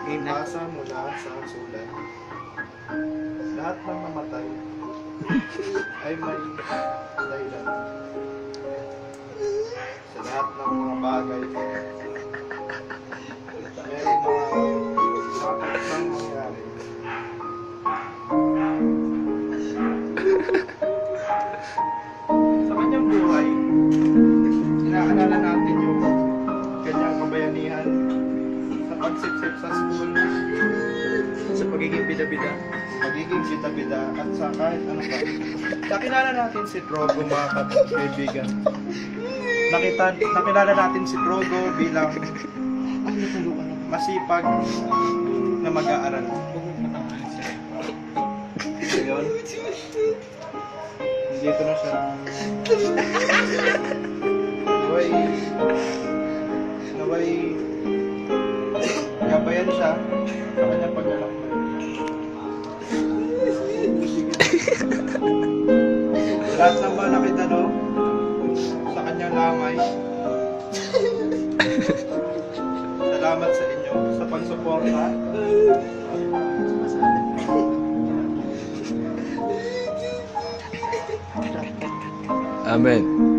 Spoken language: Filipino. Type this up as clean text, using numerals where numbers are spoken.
Ipasa mula sa sulat. Lahat ng namatay ay may dahilan. Sa lahat ng mga bagay, merong mga paksang mangyari. Sa kanyang buhay, inaalala natin yung kanyang kabayanihan sa pagsipsip sa school, Sa pagiging bida-bida. magiging bida-bida, at sa kahit ano pa. Nakilala natin si Drogo, mga kaibigan. Nakilala natin si Drogo bilang masipag na mag-aaral. Yun. Dito na siya. Naway gabayan siya sa kanyang paglalakbay. Lahat ng mga nakita sa kanyang lamay. Salamat sa inyo sa pagsuporta. Amen.